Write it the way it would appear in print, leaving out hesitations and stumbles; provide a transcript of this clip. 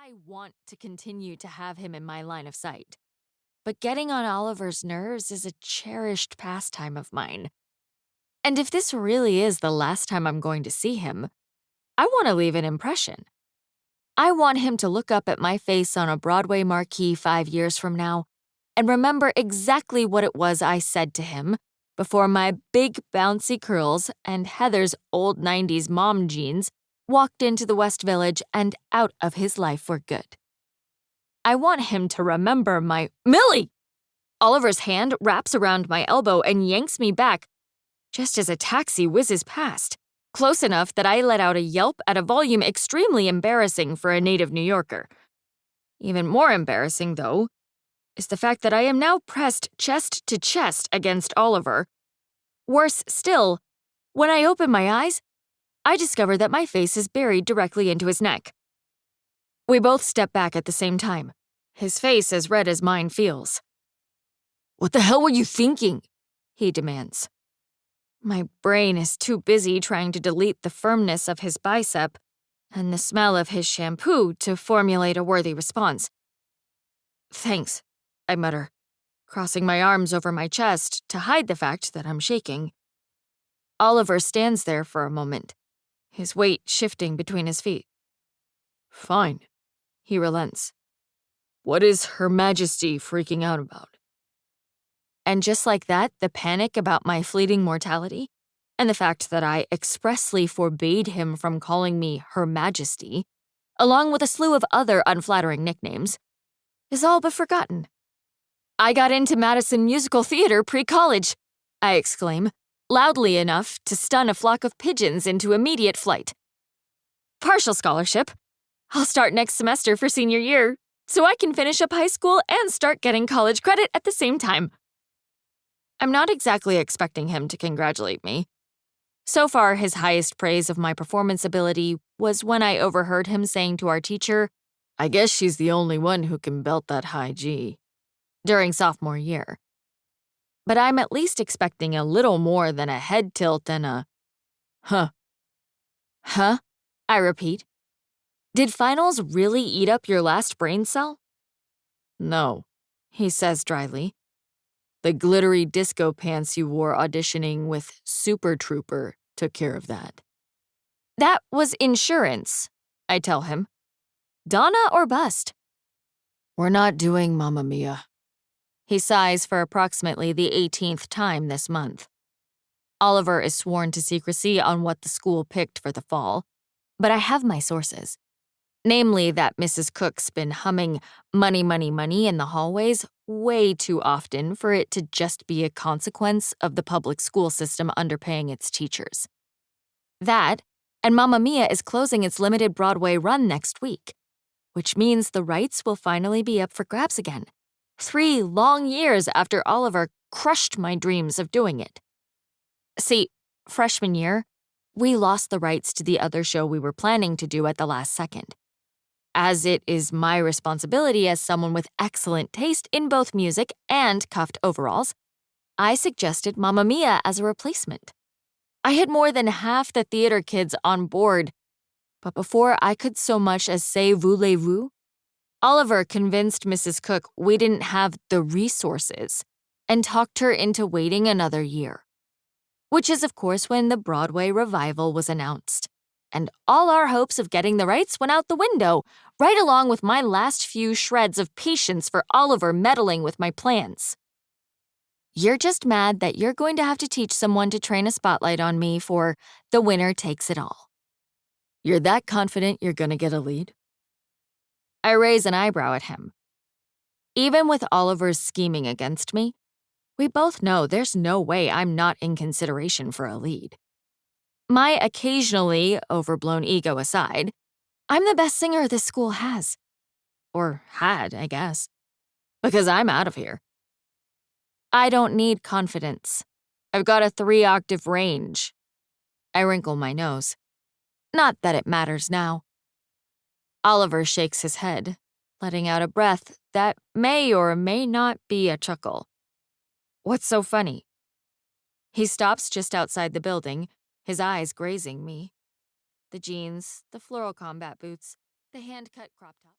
I want to continue to have him in my line of sight. But getting on Oliver's nerves is a cherished pastime of mine. And if this really is the last time I'm going to see him, I want to leave an impression. I want him to look up at my face on a Broadway marquee 5 years from now and remember exactly what it was I said to him before my big bouncy curls and Heather's old 90s mom jeans walked into the West Village and out of his life for good. I want him to remember my— Millie! Oliver's hand wraps around my elbow and yanks me back just as a taxi whizzes past, close enough that I let out a yelp at a volume extremely embarrassing for a native New Yorker. Even more embarrassing, though, is the fact that I am now pressed chest to chest against Oliver. Worse still, when I open my eyes, I discover that my face is buried directly into his neck. We both step back at the same time, his face as red as mine feels. "What the hell were you thinking?" he demands. My brain is too busy trying to delete the firmness of his bicep and the smell of his shampoo to formulate a worthy response. "Thanks," I mutter, crossing my arms over my chest to hide the fact that I'm shaking. Oliver stands there for a moment, his weight shifting between his feet. "Fine," he relents. "What is Her Majesty freaking out about?" And just like that, the panic about my fleeting mortality, and the fact that I expressly forbade him from calling me Her Majesty, along with a slew of other unflattering nicknames, is all but forgotten. "I got into Madison Musical Theater pre-college," I exclaim, loudly enough to stun a flock of pigeons into immediate flight. "Partial scholarship. I'll start next semester for senior year, so I can finish up high school and start getting college credit at the same time." I'm not exactly expecting him to congratulate me. So far, his highest praise of my performance ability was when I overheard him saying to our teacher, "I guess she's the only one who can belt that high G," during sophomore year. But I'm at least expecting a little more than a head tilt and a, "Huh." "Huh?" I repeat. "Did finals really eat up your last brain cell?" "No," he says dryly. "The glittery disco pants you wore auditioning with Super Trooper took care of that." "That was insurance," I tell him. "Donna or bust?" "We're not doing Mamma Mia." He sighs for approximately the 18th time this month. Oliver is sworn to secrecy on what the school picked for the fall, but I have my sources. Namely that Mrs. Cook's been humming "Money, Money, Money" in the hallways way too often for it to just be a consequence of the public school system underpaying its teachers. That, and Mamma Mia is closing its limited Broadway run next week, which means the rights will finally be up for grabs again, 3 long years after Oliver crushed my dreams of doing it. See, freshman year, we lost the rights to the other show we were planning to do at the last second. As it is my responsibility as someone with excellent taste in both music and cuffed overalls, I suggested Mamma Mia as a replacement. I had more than half the theater kids on board, but before I could so much as say voulez-vous, Oliver convinced Mrs. Cook we didn't have the resources and talked her into waiting another year. Which is, of course, when the Broadway revival was announced. And all our hopes of getting the rights went out the window, right along with my last few shreds of patience for Oliver meddling with my plans. "You're just mad that you're going to have to teach someone to train a spotlight on me for The Winner Takes It All." "You're that confident you're gonna get a lead?" I raise an eyebrow at him. Even with Oliver's scheming against me, we both know there's no way I'm not in consideration for a lead. My occasionally overblown ego aside, I'm the best singer this school has. Or had, I guess. Because I'm out of here. I don't need confidence. I've got a 3-octave range. I wrinkle my nose. Not that it matters now. Oliver shakes his head, letting out a breath that may or may not be a chuckle. "What's so funny?" He stops just outside the building, his eyes grazing me. The jeans, the floral combat boots, the hand-cut crop top.